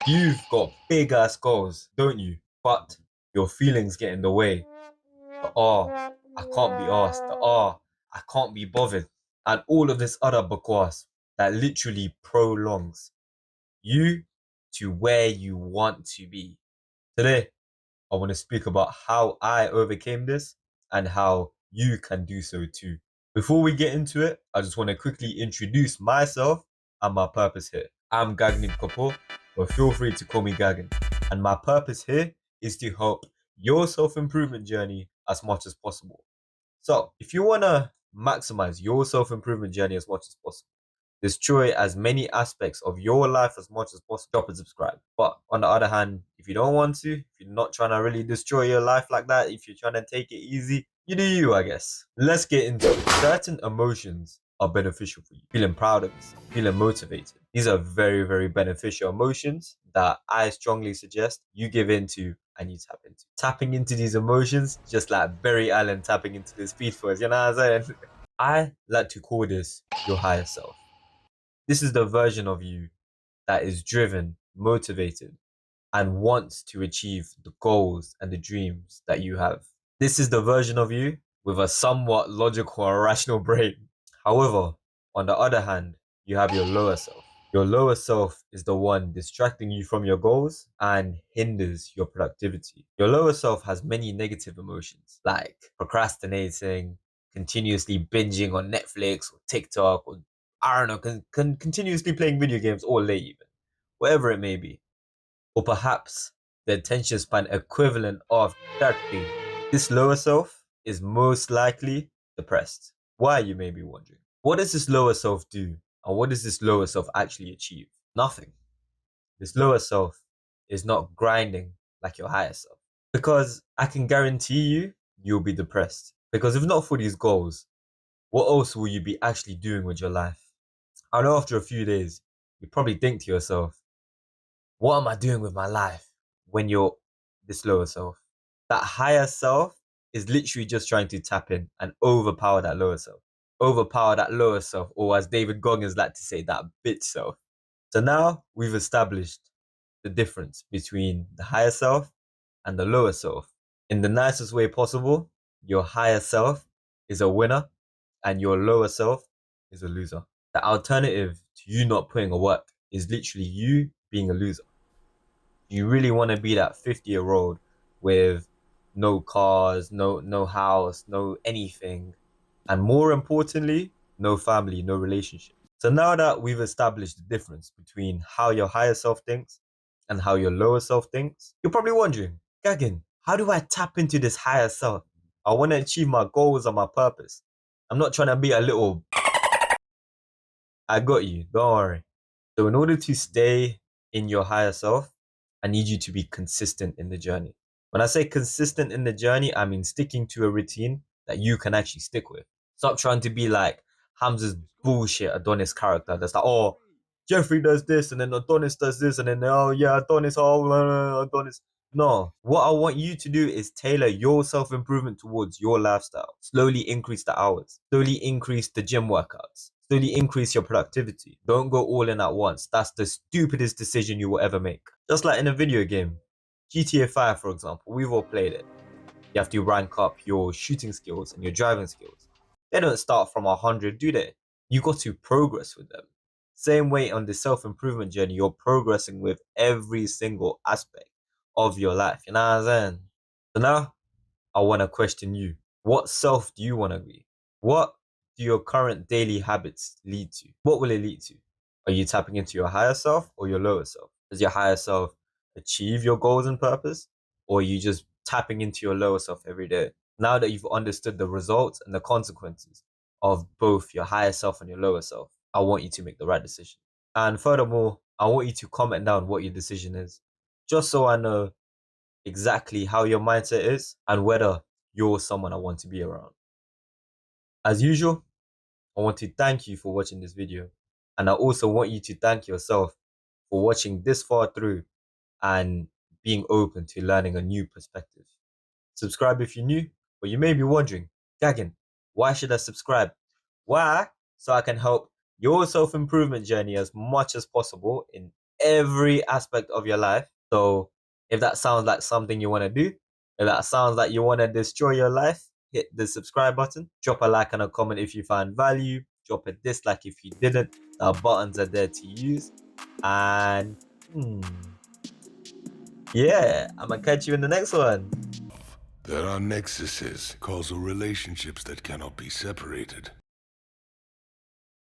You've got big ass goals, don't you? But your feelings get in the way. The I can't be asked. The I can't be bothered. And all of this other bakwas that literally prolongs you to where you want to be. Today, I want to speak about how I overcame this and how you can do so too. Before we get into it, I just want to quickly introduce myself and my purpose here. I'm 𝐾𝐨𝐧'𝐭, but feel free to call me 𝐾𝐨𝐬. And my purpose here is to help your self-improvement journey as much as possible. So if you want to maximize your self-improvement journey as much as possible, destroy as many aspects of your life as much as possible, drop and subscribe. But on the other hand, if you don't want to, if you're not trying to really destroy your life like that, if you're trying to take it easy, you do you, I guess. Let's get into it. Certain emotions are beneficial for you. Feeling proud of yourself, feeling motivated. These are very, very beneficial emotions that I strongly suggest you give into and you tap into. Tapping into these emotions, just like Barry Allen tapping into the Speed Force, you know what I'm saying? I like to call this your higher self. This is the version of you that is driven, motivated, and wants to achieve the goals and the dreams that you have. This is the version of you with a somewhat logical and rational brain. However, on the other hand, you have your lower self. Your lower self is the one distracting you from your goals and hinders your productivity. Your lower self has many negative emotions like procrastinating, continuously binging on Netflix or TikTok, or I don't know, continuously playing video games all day even, whatever it may be. Or perhaps the attention span equivalent of 30. This lower self is most likely depressed. Why, you may be wondering? What does this lower self do? And what does this lower self actually achieve? Nothing. This lower self is not grinding like your higher self. Because I can guarantee you, you'll be depressed. Because if not for these goals, what else will you be actually doing with your life? I know after a few days, you probably think to yourself, what am I doing with my life? When you're this lower self. That higher self is literally just trying to tap in and overpower that lower self. Overpower that lower self, or as David Goggins like to say, that bitch self. So now we've established the difference between the higher self and the lower self. In the nicest way possible, your higher self is a winner and your lower self is a loser. The alternative to you not putting a work is literally you being a loser. You really want to be that 50-year-old with no cars, no house, no anything, and more importantly, no family, no relationship. So now that we've established the difference between how your higher self thinks and how your lower self thinks, you're probably wondering, 𝐾𝐾𝐨𝐬, how do I tap into this higher self? I want to achieve my goals and my purpose. I'm not trying to be a little... I got you, don't worry. So in order to stay in your higher self, I need you to be consistent in the journey. When I say consistent in the journey, I mean sticking to a routine that you can actually stick with. Stop trying to be like Hamza's bullshit Adonis character. That's like, oh, Jeffrey does this, and then Adonis does this, and then, oh yeah, Adonis, oh, Adonis. No, what I want you to do is tailor your self-improvement towards your lifestyle. Slowly increase the hours. Slowly increase the gym workouts. Slowly increase your productivity. Don't go all in at once. That's the stupidest decision you will ever make. Just like in a video game. GTA 5, for example, we've all played it. You have to rank up your shooting skills and your driving skills. They don't start from 100, do they? You got to progress with them. Same way on the self-improvement journey, you're progressing with every single aspect of your life. You know what I'm saying? So now, I want to question you. What self do you want to be? What do your current daily habits lead to? What will it lead to? Are you tapping into your higher self or your lower self? Does your higher self achieve your goals and purpose? Or are you just tapping into your lower self every day? Now that you've understood the results and the consequences of both your higher self and your lower self, I want you to make the right decision. And furthermore, I want you to comment down what your decision is, just so I know exactly how your mindset is and whether you're someone I want to be around. As usual, I want to thank you for watching this video, and I also want you to thank yourself for watching this far through and being open to learning a new perspective. Subscribe if you're new, but you may be wondering, 𝐾𝐾𝐨𝐬, why should I subscribe? Why? So I can help your self-improvement journey as much as possible in every aspect of your life. So if that sounds like something you want to do, if that sounds like you want to destroy your life, hit the subscribe button, drop a like and a comment if you found value, drop a dislike if you didn't. The buttons are there to use. And yeah, I'm gonna catch you in the next one. There are nexuses, causal relationships that cannot be separated.